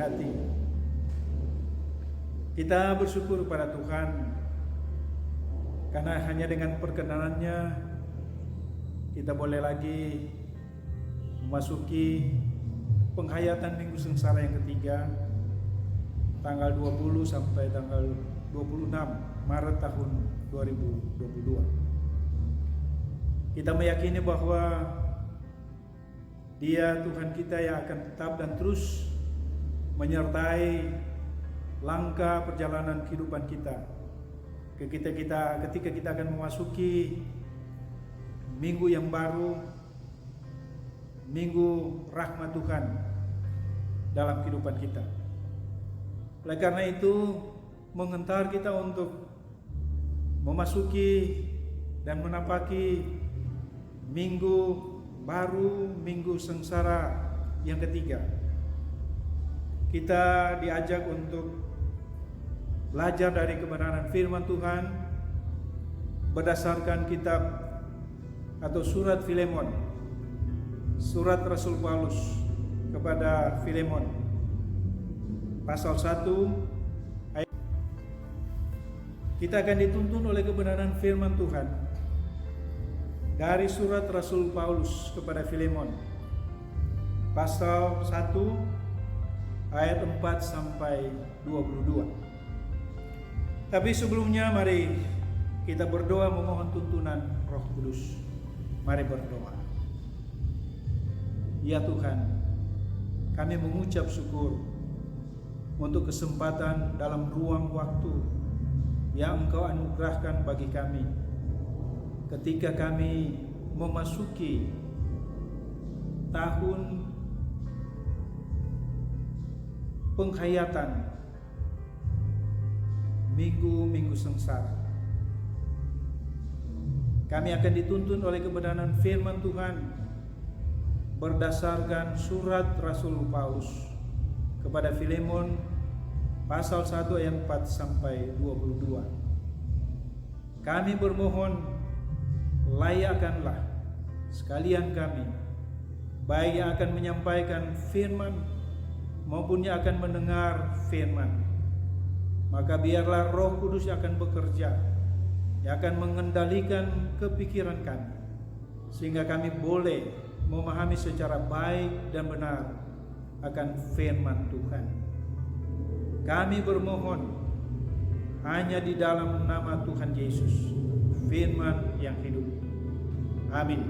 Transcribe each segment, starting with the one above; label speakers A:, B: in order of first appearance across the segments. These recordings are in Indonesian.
A: hati. Kita bersyukur kepada Tuhan karena hanya dengan perkenanannya kita boleh lagi memasuki penghayatan Minggu Sengsara yang ketiga, tanggal 20 sampai tanggal 26 Maret tahun 2022. Kita meyakini bahwa Dia Tuhan kita yang akan tetap dan terus menyertai langkah perjalanan kehidupan kita. Ketika kita akan memasuki minggu yang baru, minggu rahmat Tuhan dalam kehidupan kita. Oleh karena itu, mengantar kita untuk memasuki dan menapaki minggu baru, minggu sengsara yang ketiga. Kita diajak untuk belajar dari kebenaran firman Tuhan berdasarkan kitab atau surat Filemon, surat Rasul Paulus kepada Filemon, pasal 1 ayat. Kita akan dituntun oleh kebenaran firman Tuhan dari surat Rasul Paulus kepada Filemon, pasal 1 ayat 4 sampai 22. Tapi sebelumnya mari kita berdoa memohon tuntunan Roh Kudus. Mari berdoa. Ya Tuhan, kami mengucap syukur untuk kesempatan dalam ruang waktu yang Engkau anugerahkan bagi kami ketika kami memasuki tahun penghayatan minggu-minggu sengsara. Kami akan dituntun oleh kebenaran firman Tuhan berdasarkan surat Rasul Paulus kepada Filemon pasal 1 ayat 4 sampai 22. Kami bermohon, layakkanlah sekalian kami, baik yang akan menyampaikan firman maupun yang akan mendengar firman. Maka biarlah Roh Kudus yang akan bekerja, yang akan mengendalikan kepikiran kami, sehingga kami boleh memahami secara baik dan benar akan firman Tuhan. Kami bermohon hanya di dalam nama Tuhan Yesus, firman yang hidup. Amin.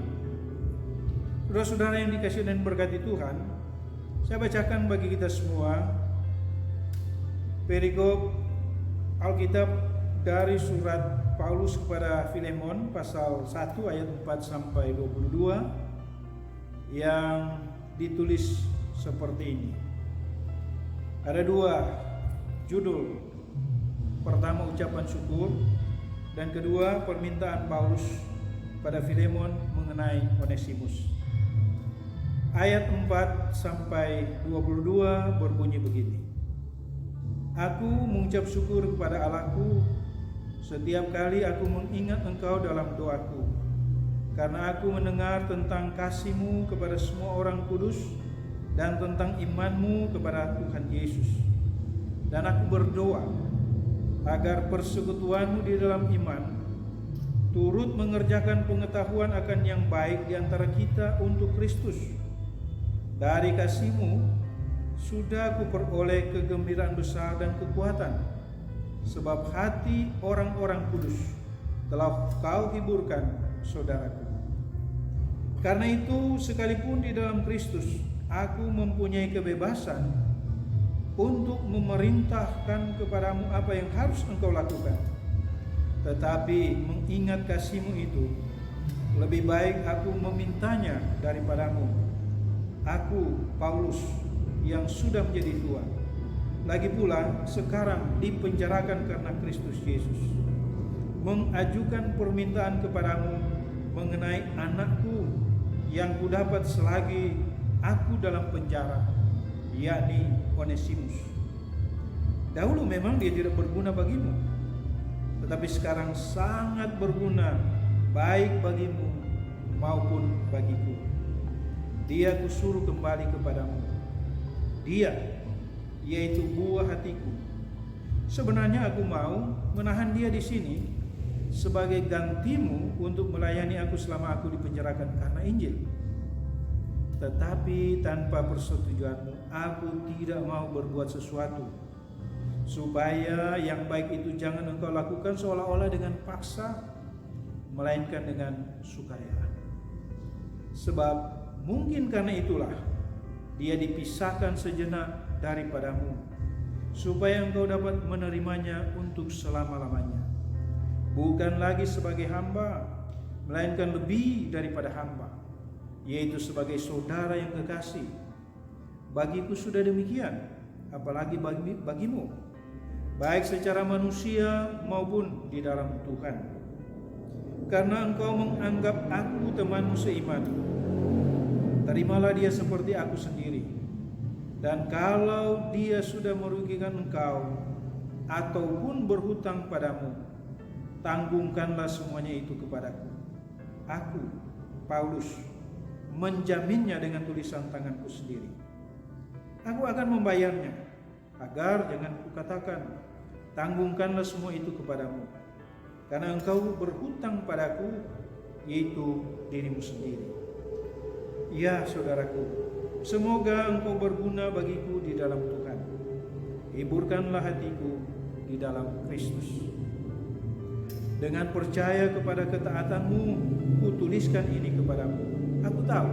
A: Saudara-saudara yang dikasihi dan berkati Tuhan, saya bacakan bagi kita semua perikop Alkitab dari surat Paulus kepada Filemon pasal 1 ayat 4 sampai 22 yang ditulis seperti ini. Ada dua judul. Pertama, ucapan syukur, dan kedua, permintaan Paulus pada Filemon mengenai Onesimus. Ayat 4 sampai 22 berbunyi begini. Aku mengucap syukur kepada Allahku setiap kali aku mengingat Engkau dalam doaku, karena aku mendengar tentang kasih-Mu kepada semua orang kudus dan tentang iman-Mu kepada Tuhan Yesus. Dan aku berdoa agar persekutuan-Mu di dalam iman turut mengerjakan pengetahuan akan yang baik di antara kita untuk Kristus. Dari kasih-Mu sudah aku peroleh kegembiraan besar dan kekuatan, sebab hati orang-orang kudus telah Kau hiburkan, saudaraku. Karena itu, sekalipun di dalam Kristus aku mempunyai kebebasan untuk memerintahkan kepadamu apa yang harus engkau lakukan, tetapi mengingat kasih-Mu itu, lebih baik aku memintanya daripadamu. Aku, Paulus, yang sudah menjadi tua, lagi pula sekarang dipenjarakan karena Kristus Yesus, mengajukan permintaan kepadamu mengenai anakku yang kudapat selagi aku dalam penjara, yakni Onesimus. Dahulu memang dia tidak berguna bagimu, tetapi sekarang sangat berguna baik bagimu maupun bagiku. Dia kusuruh kembali kepadamu. Dia yaitu buah hatiku. Sebenarnya aku mau menahan dia di sini sebagai gantimu untuk melayani aku selama aku dipenjarakan karena Injil. Tetapi tanpa persetujuanmu, aku tidak mau berbuat sesuatu, supaya yang baik itu jangan engkau lakukan seolah-olah dengan paksa, melainkan dengan sukarela. Sebab mungkin karena itulah dia dipisahkan sejenak daripadamu, supaya engkau dapat menerimanya untuk selama-lamanya, bukan lagi sebagai hamba, melainkan lebih daripada hamba, yaitu sebagai saudara yang kekasih. Bagiku sudah demikian, apalagi bagimu, baik secara manusia maupun di dalam Tuhan. Karena engkau menganggap aku temanmu seiman, terimalah dia seperti aku sendiri. Dan kalau dia sudah merugikan engkau ataupun berhutang padamu, tanggungkanlah semuanya itu kepadaku. Aku, Paulus, menjaminnya dengan tulisan tanganku sendiri. Aku akan membayarnya, agar jangan kukatakan, tanggungkanlah semua itu kepadamu, karena engkau berhutang padaku, yaitu dirimu sendiri. Ya saudaraku, semoga engkau berguna bagiku di dalam Tuhan. Hiburkanlah hatiku di dalam Kristus. Dengan percaya kepada ketaatanmu, kutuliskan ini kepadamu. Aku tahu,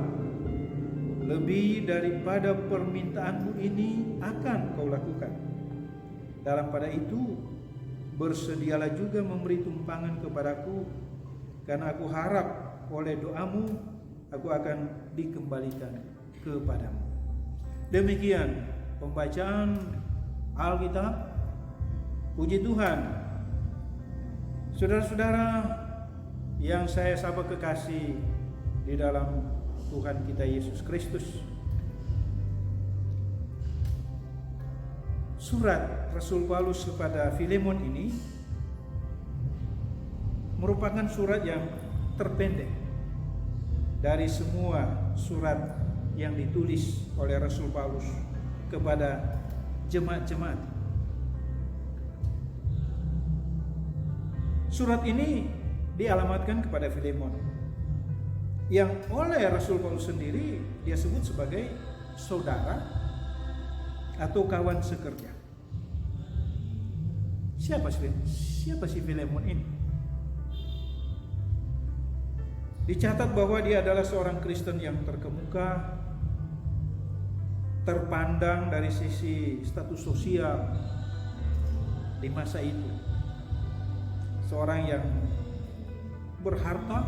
A: lebih daripada permintaanmu ini akan kau lakukan. Dalam pada itu, bersedialah juga memberi tumpangan kepadaku, karena aku harap oleh doamu aku akan dikembalikan kepadamu. Demikian pembacaan Alkitab. Puji Tuhan. Saudara-saudara yang saya sapa kekasih di dalam Tuhan kita Yesus Kristus, surat Rasul Paulus kepada Filemon ini merupakan surat yang terpendek dari semua surat yang ditulis oleh Rasul Paulus kepada jemaat-jemaat. Surat ini dialamatkan kepada Filemon, yang oleh Rasul Paulus sendiri dia sebut sebagai saudara atau kawan sekerja. Siapa si Filemon ini? Dicatat bahwa dia adalah seorang Kristen yang terkemuka, terpandang dari sisi status sosial di masa itu. Seorang yang berharta,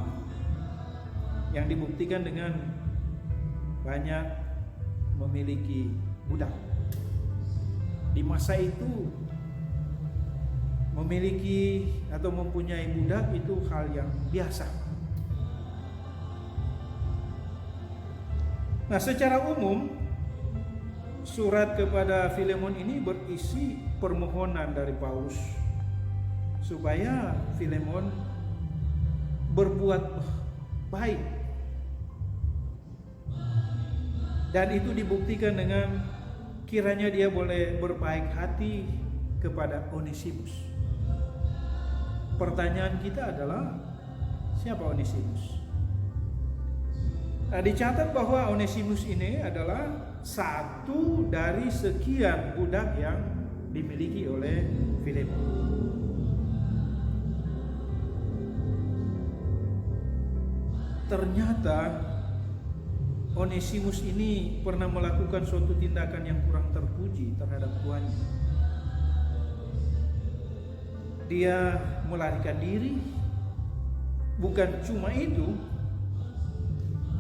A: yang dibuktikan dengan banyak memiliki budak. Di masa itu memiliki atau mempunyai budak itu hal yang biasa. Nah, secara umum surat kepada Filemon ini berisi permohonan dari Paulus supaya Filemon berbuat baik. Dan itu dibuktikan dengan kiranya dia boleh berbaik hati kepada Onesimus. Pertanyaan kita adalah, siapa Onesimus? Nah, dicatat bahwa Onesimus ini adalah satu dari sekian budak yang dimiliki oleh Filemon. Ternyata Onesimus ini pernah melakukan suatu tindakan yang kurang terpuji terhadap tuannya. Dia melarikan diri. Bukan cuma itu,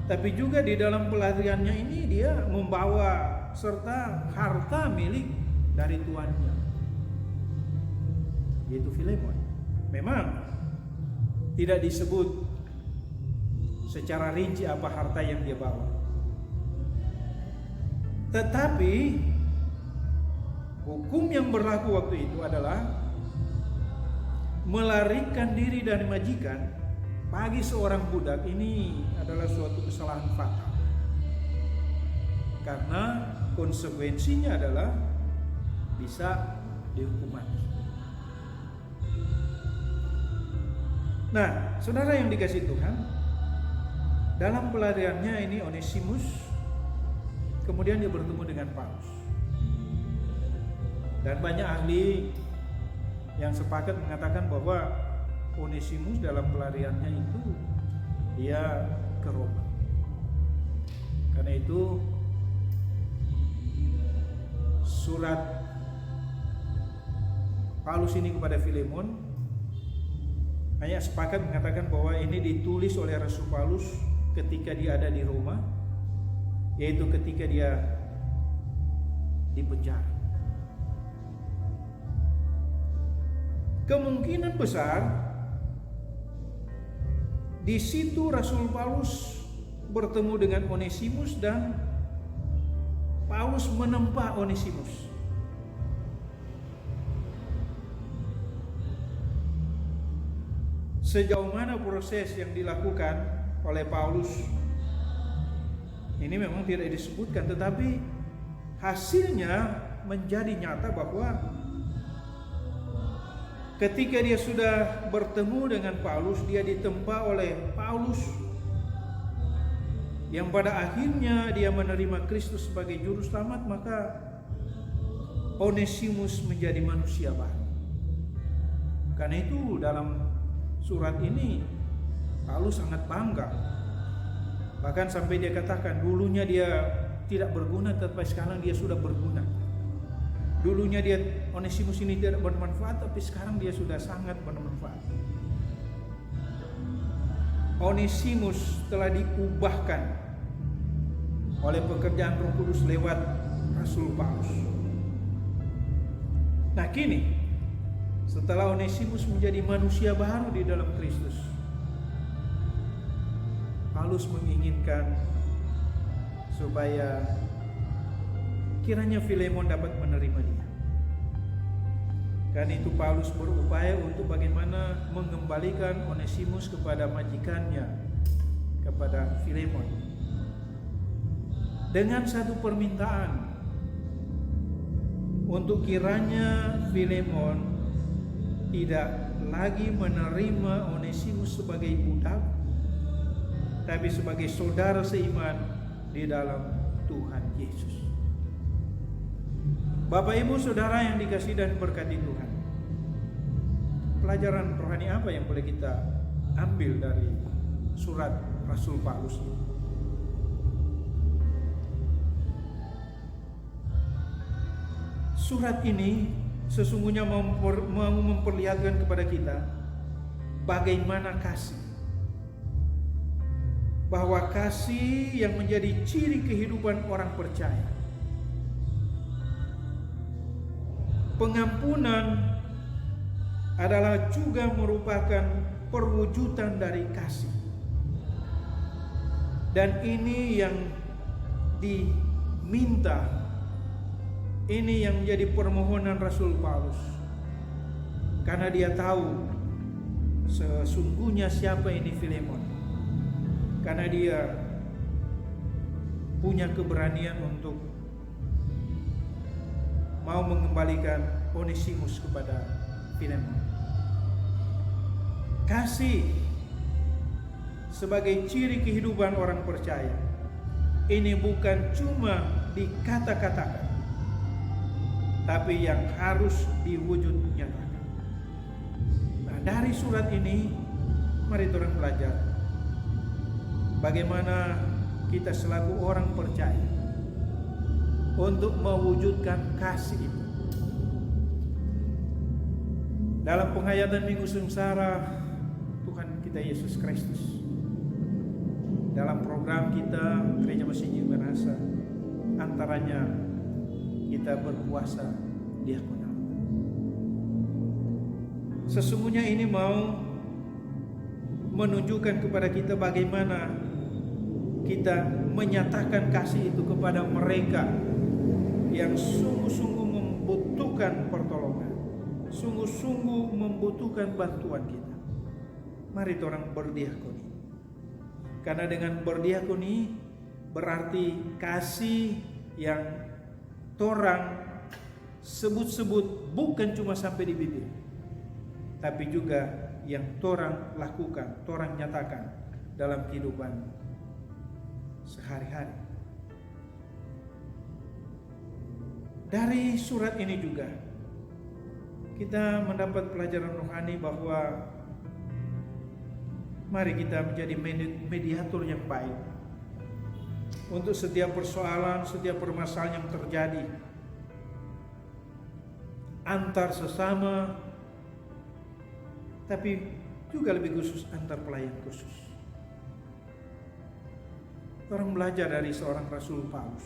A: tapi juga di dalam pelariannya ini dia membawa serta harta milik dari tuannya, yaitu Filemon. Memang tidak disebut secara rinci apa harta yang dia bawa, tetapi hukum yang berlaku waktu itu adalah melarikan diri dari majikan bagi seorang budak ini adalah suatu kesalahan fatal, karena konsekuensinya adalah bisa dihukum mati. Nah, saudara yang dikasihi Tuhan, dalam pelariannya ini Onesimus, kemudian dia bertemu dengan Paulus. Dan banyak ahli yang sepakat mengatakan bahwa Onesimus dalam pelariannya itu dia ke Roma. Karena itu surat Paulus ini kepada Filemon hanya sepakat mengatakan bahwa ini ditulis oleh Rasul Paulus ketika dia ada di Roma, yaitu ketika dia dipenjara. Kemungkinan besar di situ Rasul Paulus bertemu dengan Onesimus dan Paulus menempa Onesimus. Sejauh mana proses yang dilakukan oleh Paulus ini memang tidak disebutkan, tetapi hasilnya menjadi nyata bahwa ketika dia sudah bertemu dengan Paulus, dia ditempa oleh Paulus yang pada akhirnya dia menerima Kristus sebagai juru selamat, maka Onesimus menjadi manusia baru. Karena itu dalam surat ini Paulus sangat bangga. Bahkan sampai dia katakan dulunya dia tidak berguna, tapi sekarang dia sudah berguna. Dulunya dia Onesimus ini tidak bermanfaat, tapi sekarang dia sudah sangat bermanfaat. Onesimus telah diubahkan oleh pekerjaan Roh Kudus lewat Rasul Paulus. Nah, kini setelah Onesimus menjadi manusia baru di dalam Kristus, Paulus menginginkan supaya kiranya Filemon dapat menerima dia. Karena itu Paulus berupaya untuk bagaimana mengembalikan Onesimus kepada majikannya, kepada Filemon, dengan satu permintaan untuk kiranya Filemon tidak lagi menerima Onesimus sebagai budak, tapi sebagai saudara seiman di dalam Tuhan Yesus. Bapak Ibu Saudara yang dikasihi dan berkati Tuhan, pelajaran rohani apa yang boleh kita ambil dari surat Rasul Paulus ini? Surat ini sesungguhnya mau memperlihatkan kepada kita bagaimana kasih, bahwa kasih yang menjadi ciri kehidupan orang percaya. Pengampunan adalah juga merupakan perwujudan dari kasih, dan ini yang diminta. Ini yang menjadi permohonan Rasul Paulus, karena dia tahu sesungguhnya siapa ini Filemon, karena dia punya keberanian untuk mau mengembalikan Onesimus kepada Filemon. Kasih sebagai ciri kehidupan orang percaya ini bukan cuma dikata-katakan, tapi yang harus diwujud nyatakan. Nah, dari surat ini mari kita belajar bagaimana kita selaku orang percaya untuk mewujudkan kasih itu. Dalam penghayatan Minggu Sengsara Tuhan kita Yesus Kristus, dalam program kita Gereja Masih Jiwa Rasa, antaranya kita berpuasa diakonal. Sesungguhnya ini mau menunjukkan kepada kita bagaimana kita menyatakan kasih itu kepada mereka yang sungguh-sungguh membutuhkan pertolongan, sungguh-sungguh membutuhkan bantuan kita. Mari orang berdiakoni, karena dengan berdiakoni berarti kasih yang torang sebut-sebut bukan cuma sampai di bibir, tapi juga yang torang lakukan, torang nyatakan dalam kehidupan sehari-hari. Dari surat ini juga kita mendapat pelajaran rohani bahwa mari kita menjadi mediator yang baik untuk setiap persoalan, setiap permasalahan yang terjadi antar sesama, tapi juga lebih khusus antar pelayan khusus. Orang belajar dari seorang Rasul Paulus,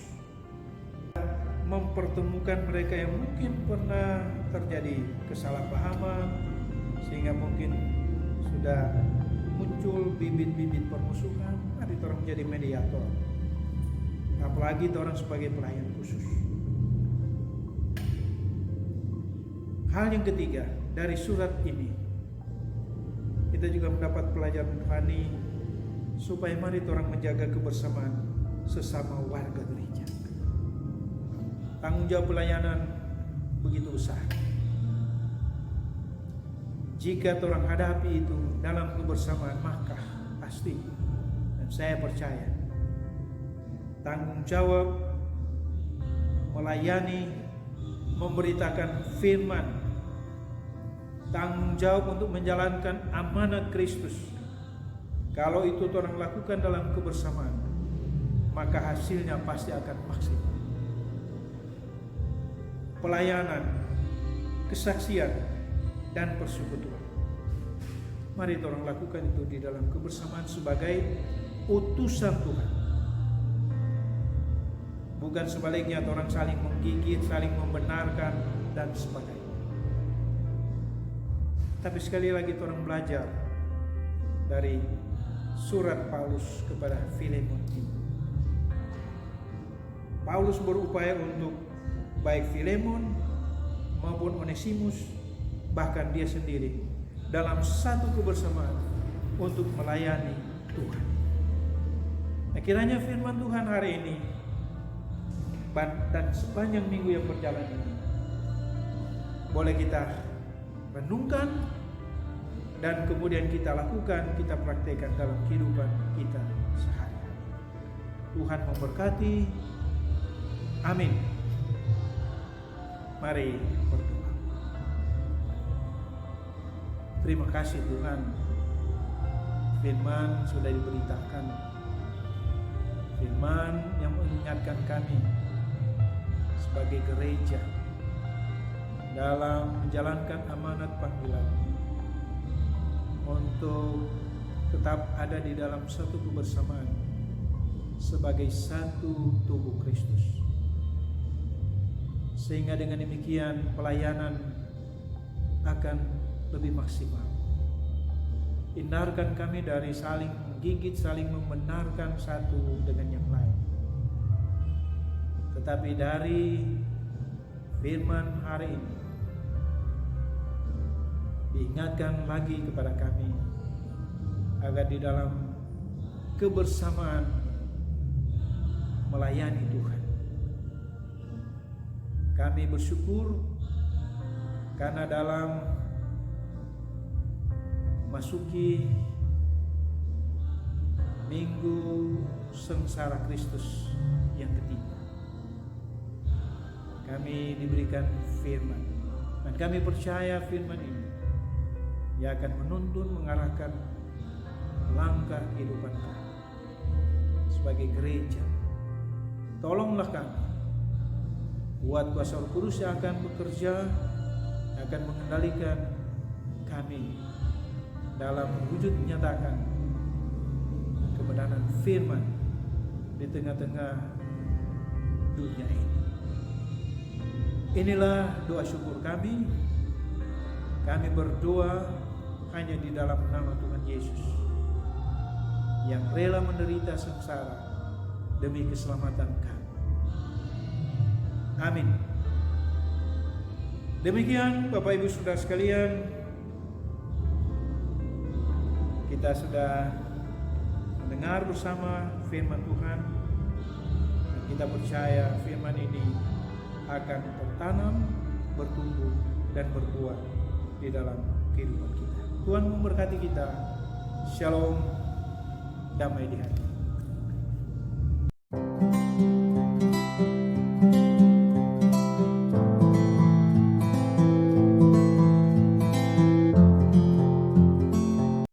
A: mempertemukan mereka yang mungkin pernah terjadi kesalahpahaman, sehingga mungkin sudah muncul bibit-bibit permusuhan. Mari orang menjadi mediator, apalagi orang sebagai pelayan khusus. Hal yang ketiga dari surat ini, kita juga mendapat pelajaran rohani supaya mari orang menjaga kebersamaan sesama warga gereja. Tanggung jawab pelayanan begitu besar. Jika orang hadapi itu dalam kebersamaan, maka pasti, dan saya percaya, tanggung jawab melayani, memberitakan firman, tanggung jawab untuk menjalankan amanat Kristus, kalau itu orang lakukan dalam kebersamaan, maka hasilnya pasti akan maksimal. Pelayanan, kesaksian, dan persekutuan, mari orang lakukan itu di dalam kebersamaan sebagai utusan Tuhan. Bukan sebaliknya orang saling menggigit, saling membenarkan, dan sebagainya. Tapi sekali lagi orang belajar dari surat Paulus kepada Filemon ini. Paulus berupaya untuk baik Filemon maupun Onesimus, bahkan dia sendiri, dalam satu kebersamaan untuk melayani Tuhan. Nah, kiranya firman Tuhan hari ini dan sepanjang minggu yang berjalan ini boleh kita renungkan dan kemudian kita lakukan, kita praktekkan dalam kehidupan kita sehari-hari. Tuhan memberkati. Amin. Mari berdoa. Terima kasih Tuhan, firman sudah diberitakan, firman yang mengingatkan kami sebagai gereja dalam menjalankan amanat panggilan untuk tetap ada di dalam satu kebersamaan sebagai satu tubuh Kristus. Sehingga dengan demikian pelayanan akan lebih maksimal. Hindarkan kami dari saling menggigit, saling membenarkan satu dengan yang lain. Tetapi dari firman hari ini, diingatkan lagi kepada kami agar di dalam kebersamaan melayani Tuhan. Kami bersyukur karena dalam memasuki minggu sengsara Kristus yang ketiga, kami diberikan firman, dan kami percaya firman ini yang akan menuntun, mengarahkan langkah kehidupan kami sebagai gereja. Tolonglah kami, buat kuasa Roh Kudus yang akan bekerja, akan mengendalikan kami dalam wujud menyatakan kebenaran firman di tengah-tengah dunia ini. Inilah doa syukur kami. Kami berdoa hanya di dalam nama Tuhan Yesus yang rela menderita sengsara demi keselamatan kami. Amin. Demikian Bapak Ibu Saudara sekalian, kita sudah mendengar bersama firman Tuhan, dan kita percaya firman ini akan tertanam bertumbuh dan berbuah di dalam kehidupan kita. Tuhan memberkati kita. Shalom, damai di hati.